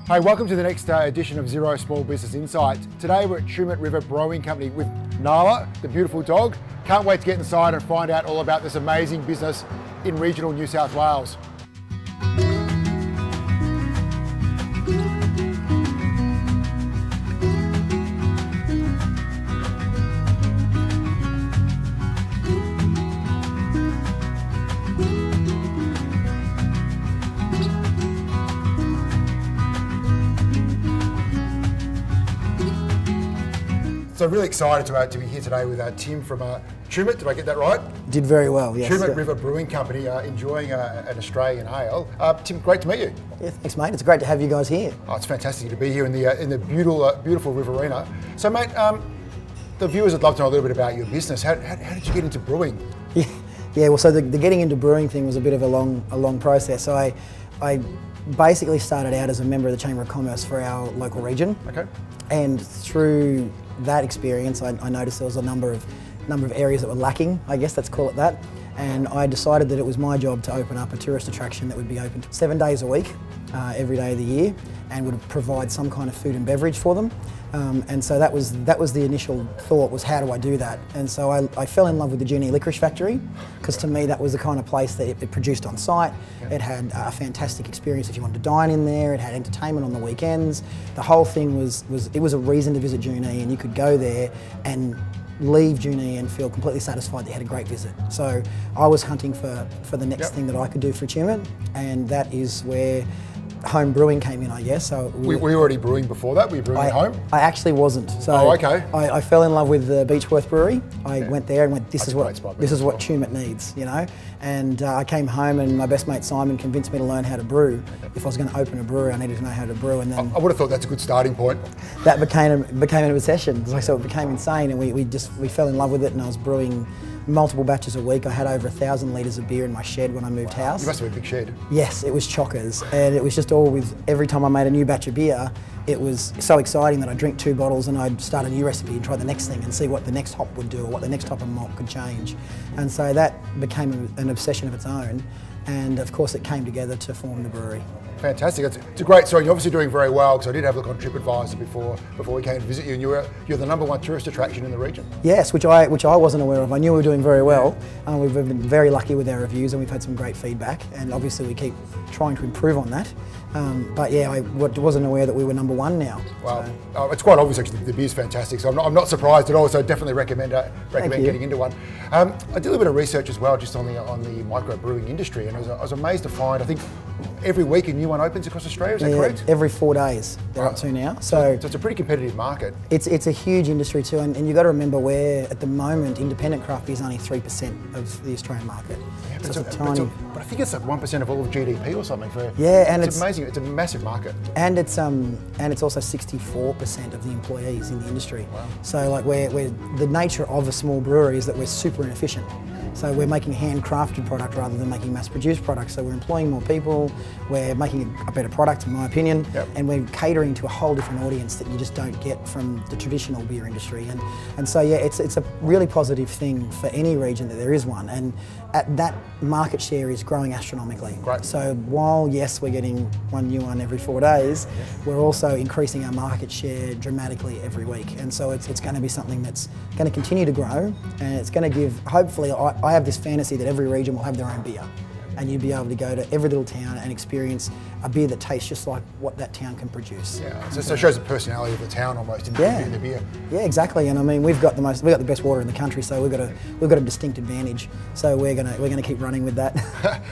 Hey, welcome to the next edition of Xero Small Business Insight. Today we're at Tumut Brewing Co with Nala, the beautiful dog. Can't wait to get inside and find out all about this amazing business in regional New South Wales. So really excited to be here today with Tim from Tumut, did I get that right? Did very well, yes. Tumut River Brewing Company, enjoying an Australian ale. Tim, great to meet you. Yeah, thanks mate, it's great to have you guys here. Oh, it's fantastic to be here in the beautiful Riverina. So mate, the viewers would love to know a little bit about your business. How did you get into brewing? Yeah. Well, so the getting into brewing thing was a bit of a long process. So I basically started out as a member of the Chamber of Commerce for our local region. Okay. And through that experience, I noticed there was a number of areas that were lacking, I guess let's call it that. And I decided that it was my job to open up a tourist attraction that would be open 7 days a week, every day of the year, and would provide some kind of food and beverage for them. And so that was the initial thought, was how do I do that? And so I fell in love with the Genie Licorice Factory, because to me that was the kind of place that it produced on site. It had a fantastic experience if you wanted to dine in there. It had entertainment on the weekends. The whole thing was a reason to visit Genie, and you could go there and leave Genie and feel completely satisfied that you had a great visit. So I was hunting for the next thing that I could do for Tumut, and that is where home brewing came in, I guess. So were you already brewing before that? Were you brewing at home? I actually wasn't. So okay. I fell in love with the Beechworth Brewery. I went there and went, this is what Tumut needs, you know. And I came home and my best mate Simon convinced me to learn how to brew. If I was going to open a brewery, I needed to know how to brew. And then I would have thought that's a good starting point. That became an obsession. So it became insane, and we fell in love with it. And I was brewing multiple batches a week. I had over 1,000 litres of beer in my shed when I moved house. You must have a big shed. Yes, it was chockers, and it was just all with, every time I made a new batch of beer, it was so exciting that I'd drink 2 bottles and I'd start a new recipe and try the next thing and see what the next hop would do or what the next hop and malt could change. And so that became an obsession of its own, and of course it came together to form the brewery. Fantastic. It's a great story. You're obviously doing very well, because I did have a look on TripAdvisor before we came to visit you, and you're the #1 tourist attraction in the region. Yes, which I wasn't aware of. I knew we were doing very well. We've been very lucky with our reviews, and we've had some great feedback, and obviously we keep trying to improve on that. But yeah, I wasn't aware that we were #1 now. Well, so. It's quite obvious actually. The beer's fantastic, so I'm not surprised at all. So definitely recommend getting into one. I did a little bit of research as well, just on the micro brewing industry, and I was amazed to find, I think every week a new one opens across Australia. Is that correct? Every 4 days they're up to now. So it's a pretty competitive market. It's a huge industry too, and you've got to remember where at the moment independent craft beer is only 3% of the Australian market. Yeah, so it's tiny. But I think it's like 1% of all of GDP or something. And it's amazing. It's a massive market. And it's also 64% of the employees in the industry. Wow. So like we're the nature of a small brewery is that we're super inefficient. So we're making handcrafted product rather than making mass-produced products. So we're employing more people, we're making a better product in my opinion, and we're catering to a whole different audience that you just don't get from the traditional beer industry. And so yeah, it's a really positive thing for any region that there is one. And that market share is growing astronomically. Right. So while yes, we're getting one new one every 4 days, we're also increasing our market share dramatically every week. And so it's going to be something that's going to continue to grow, and it's going to give, hopefully, I have this fantasy that every region will have their own beer, and you'd be able to go to every little town and experience a beer that tastes just like what that town can produce. Yeah, so it shows the personality of the town almost in the beer. Yeah, exactly. And I mean, we've got the best water in the country, so we've got a distinct advantage. So we're gonna keep running with that.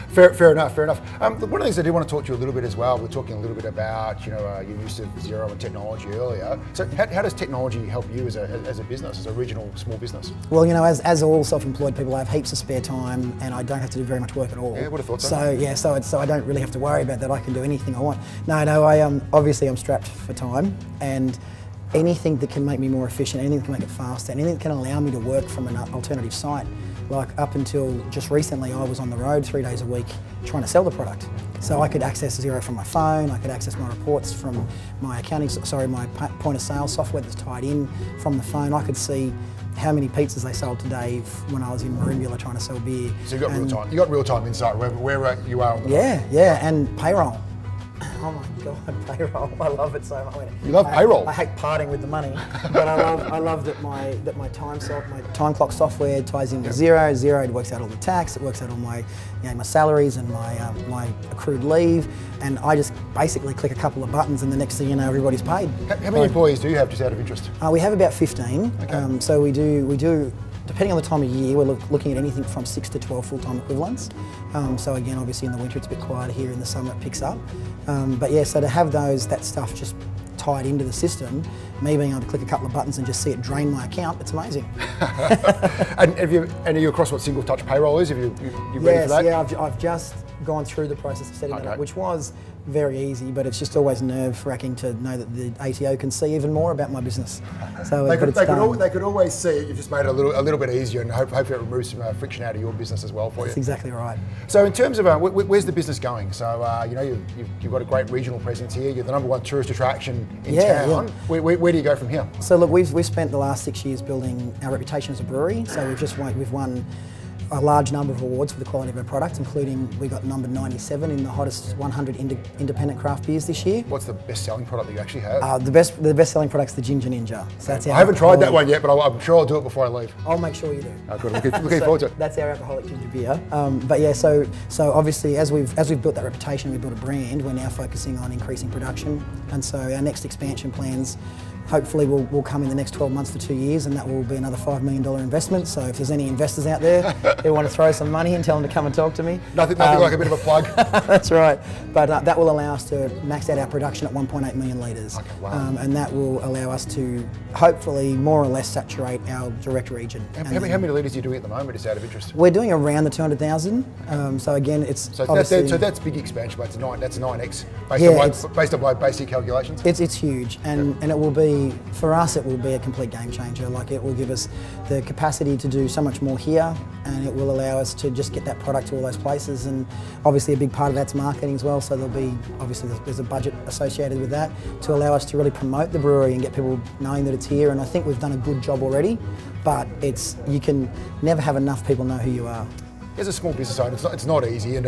Fair enough. One of the things I do want to talk to you a little bit as well. We're talking a little bit about your use of Xero and technology earlier. So how does technology help you as a business, as a regional small business? Well, as all self-employed people, I have heaps of spare time, and I don't have to do very much work at all. Yeah, would have thought so. So I don't really have to worry about that. I can do anything I want. No, obviously I'm strapped for time, and anything that can make me more efficient, anything that can make it faster, anything that can allow me to work from an alternative site. Like up until just recently, I was on the road 3 days a week trying to sell the product. So I could access Xero from my phone, I could access my reports from my my point of sale software that's tied in from the phone. I could see how many pizzas they sold today when I was in Riverina trying to sell beer. So you got real time. You got real time insight where you are on the Yeah, and payroll. Oh my God, payroll! I love it so much. You love payroll? I hate parting with the money, but I love that my time clock software ties in with Xero. Xero works out all the tax. It works out all my my salaries and my accrued leave, and I just basically click a couple of buttons, and the next thing you know, everybody's paid. How many employees do you have, just out of interest? We have about 15. Okay. So we do. Depending on the time of year, we're looking at anything from 6 to 12 full-time equivalents. So again, obviously in the winter it's a bit quieter here, in the summer it picks up. But yeah, so to have that stuff just tied into the system, me being able to click a couple of buttons and just see it drain my account, it's amazing. And are you across what single touch payroll is? Have you ready for that? Yeah, I've just gone through the process of setting that up, which was very easy, but it's just always nerve-wracking to know that the ATO can see even more about my business. So they could always see it. You've just made it a little bit easier, and hopefully it removes some friction out of your business as well for you. That's exactly right. So in terms of where's the business going? So you've got a great regional presence here. You're the #1 tourist attraction in town. Yeah. Where do you go from here? So look, we've spent the last 6 years building our reputation as a brewery. So we've won a large number of awards for the quality of our product, including we got number 97 in the hottest 100 independent craft beers this year. What's the best selling product that you actually have? The best selling product's the Ginger Ninja. So that's I haven't tried that one yet, but I'm sure I'll do it before I leave. I'll make sure you do. Oh, good. Looking forward to it. That's our alcoholic ginger beer. But yeah, so obviously as we've built that reputation, we've built a brand. We're now focusing on increasing production, and so our next expansion plans hopefully will come in the next 12 months to 2 years, and that will be another $5 million investment. So if there's any investors out there who want to throw some money and tell them to come and talk to me. Nothing like a bit of a plug. That's right. But that will allow us to max out our production at 1.8 million litres. Okay, wow. And that will allow us to hopefully more or less saturate our direct region. How many litres are you doing at the moment, just out of interest? We're doing around the 200,000. So again, it's obviously... So that's big expansion, but that's 9x based on my basic calculations? It's huge, and it will be, for us, it will be a complete game changer. Like, it will give us the capacity to do so much more here, and it will allow us to just get that product to all those places. And obviously a big part of that's marketing as well, so there's a budget associated with that to allow us to really promote the brewery and get people knowing that it's here. And I think we've done a good job already, but you can never have enough people know who you are. As a small business owner, it's not easy, and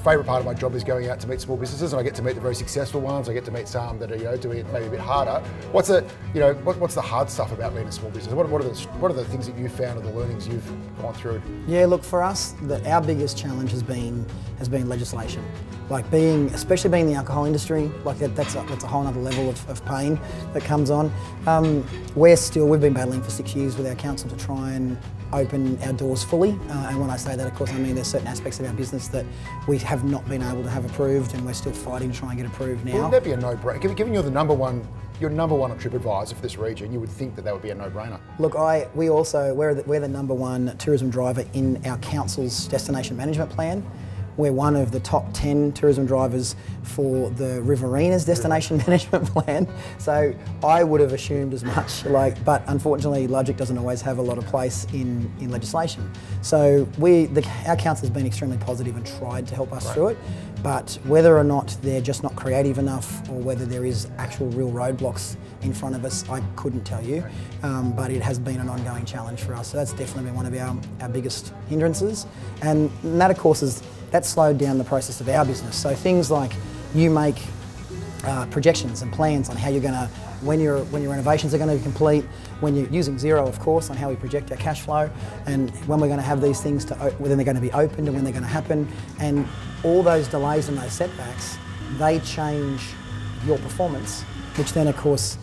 favourite part of my job is going out to meet small businesses, and I get to meet the very successful ones. I get to meet some that are doing it maybe a bit harder. What's the hard stuff about being a small business? What are the things that you've found, or the learnings you've gone through? Yeah, look, for us, our biggest challenge has been legislation. Like especially being in the alcohol industry, like that's a whole other level of pain that comes on. We've been battling for 6 years with our council to try and open our doors fully. And when I say that, of course, I mean there's certain aspects of our business that we have not been able to have approved, and we're still fighting to try and get approved now. Wouldn't that be a no-brainer? Given you're the number one on TripAdvisor for this region, you would think that would be a no-brainer. Look, we're the #1 tourism driver in our council's destination management plan. We're one of the top 10 tourism drivers for the Riverina's destination management plan. So I would have assumed as much, but unfortunately logic doesn't always have a lot of place in legislation. So our council has been extremely positive and tried to help us through it, but whether or not they're just not creative enough, or whether there is actual real roadblocks in front of us, I couldn't tell you. But it has been an ongoing challenge for us. So that's definitely been one of our biggest hindrances. And that, of course, that's slowed down the process of our business. So things like you make projections and plans on how you're going to, when your renovations are going to be complete, when you're using Xero, of course, on how we project our cash flow, and when we're going to have these things when they're going to be opened and when they're going to happen. And all those delays and those setbacks, they change your performance, which then, of course,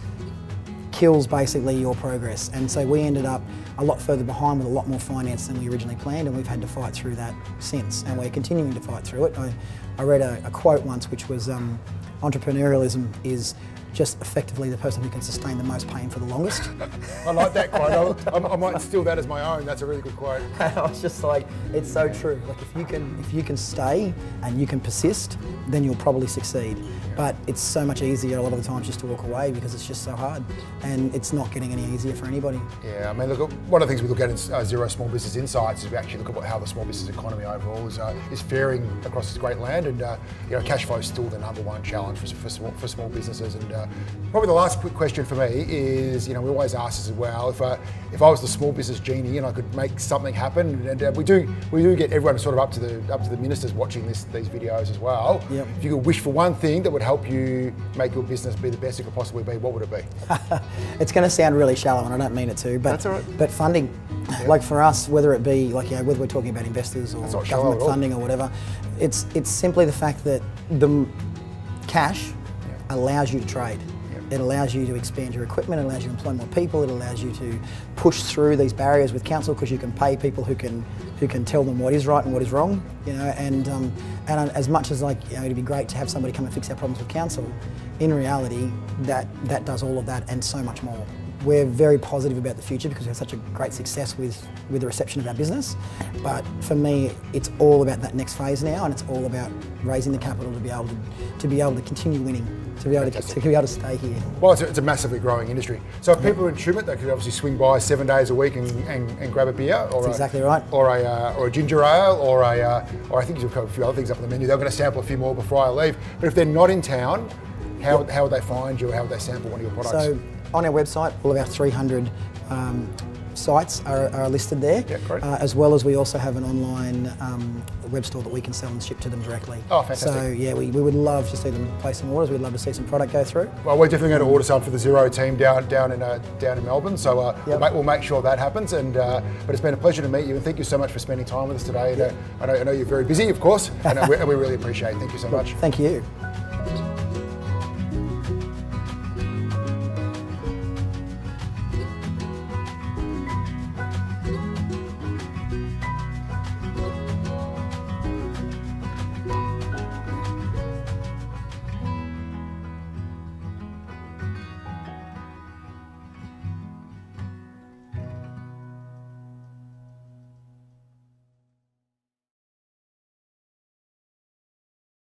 kills basically your progress. And so we ended up a lot further behind with a lot more finance than we originally planned, and we've had to fight through that since, and we're continuing to fight through it. I read a quote once which was, entrepreneurialism is just effectively the person who can sustain the most pain for the longest. I like that quote. I might steal that as my own. That's a really good quote. I was just like, it's so true. Like, if you can stay and you can persist, then you'll probably succeed. But it's so much easier a lot of the times just to walk away, because it's just so hard, and it's not getting any easier for anybody. Yeah, I mean, look, one of the things we look at in Xero Small Business Insights is we actually look at how the small business economy overall is faring across this great land, and cash flow is still the #1 challenge for small businesses, and Probably the last quick question for me is, we always ask this as well, if I was the small business genie and I could make something happen, and we do get everyone sort of up to the ministers watching these videos as well. Yep. If you could wish for one thing that would help you make your business be the best it could possibly be, what would it be? It's going to sound really shallow, and I don't mean it to, but That's all right. But funding, like for us, whether it be whether we're talking about investors or government funding or whatever, it's simply the fact that the cash allows you to trade. It allows you to expand your equipment, it allows you to employ more people, it allows you to push through these barriers with council because you can pay people who can tell them what is right and what is wrong, and as much as it'd be great to have somebody come and fix our problems with council, in reality that does all of that and so much more. We're very positive about the future because we have such a great success with the reception of our business. But for me, it's all about that next phase now, and it's all about raising the capital to be able to continue winning, to be able to stay here. Well, it's a massively growing industry. So if people are in Tumut, they could obviously swing by 7 days a week and grab a beer, or exactly right, or a ginger ale, or I think you've got a few other things up on the menu. They're going to sample a few more before I leave. But if they're not in town, how would they find you? How would they sample one of your products? So on our website, all of our 300 sites are listed there, as well as we also have an online web store that we can sell and ship to them directly. Oh, fantastic. So we would love to see them place some orders. We'd love to see some product go through. Well, we're definitely going to order some for the Xero team down in Melbourne. So we'll make sure that happens. And but it's been a pleasure to meet you, and thank you so much for spending time with us today. I know you're very busy, of course, and we really appreciate it. Thank you so much. Thank you.